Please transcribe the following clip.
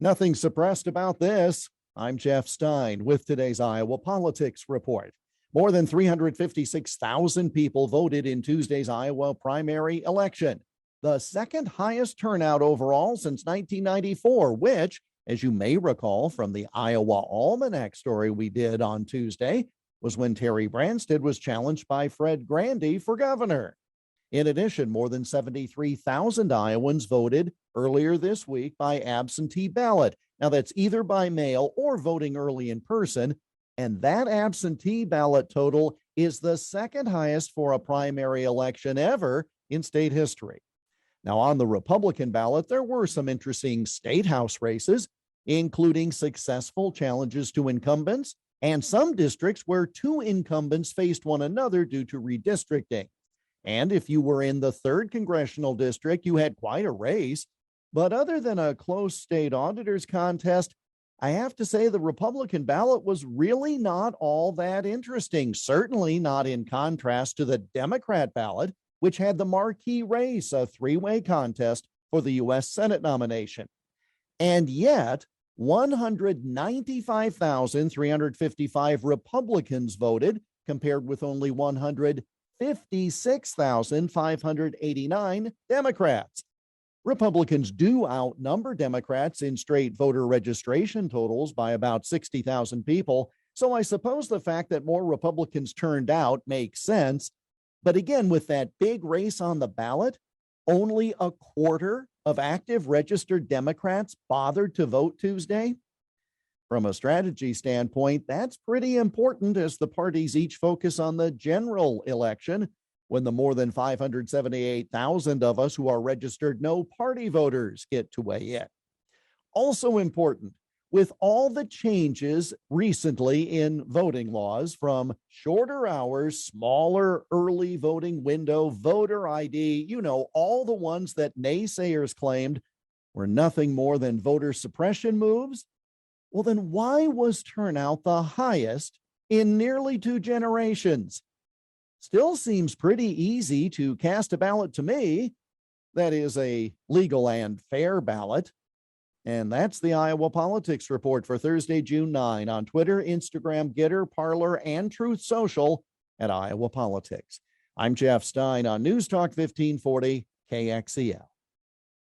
Nothing suppressed about this. I'm Jeff Stein with today's Iowa Politics Report. More than 356,000 people voted in Tuesday's Iowa primary election, the second highest turnout overall since 1994, which, as you may recall from the Iowa Almanac story we did on Tuesday, was when Terry Branstad was challenged by Fred Grandy for governor. In addition, more than 73,000 Iowans voted earlier this week by absentee ballot. Now, that's either by mail or voting early in person, and that absentee ballot total is the second highest for a primary election ever in state history. Now, on the Republican ballot, there were some interesting state house races, including successful challenges to incumbents and some districts where two incumbents faced one another due to redistricting. And if you were in the 3rd congressional district, you had quite a race. But other than a close state auditors contest, I have to say the Republican ballot was really not all that interesting, certainly not in contrast to the Democrat ballot, which had the marquee race, a three-way contest for the U.S. Senate nomination. And yet, 195,355 Republicans voted, compared with only 156,589 Democrats. Republicans do outnumber Democrats in straight voter registration totals by about 60,000 people, so I suppose the fact that more Republicans turned out makes sense. But again, with that big race on the ballot, only a quarter of active registered Democrats bothered to vote Tuesday. From a strategy standpoint, that's pretty important as the parties each focus on the general election, when the more than 578,000 of us who are registered no party voters get to weigh in. Also important, with all the changes recently in voting laws, from shorter hours, smaller early voting window, voter ID, all the ones that naysayers claimed were nothing more than voter suppression moves, well, then why was turnout the highest in nearly 2 generations? Still seems pretty easy to cast a ballot to me. That is a legal and fair ballot. And that's the Iowa Politics Report for Thursday, June 9 on Twitter, Instagram, Getter, Parler, and Truth Social at Iowa Politics. I'm Jeff Stein on News Talk 1540 KXEL.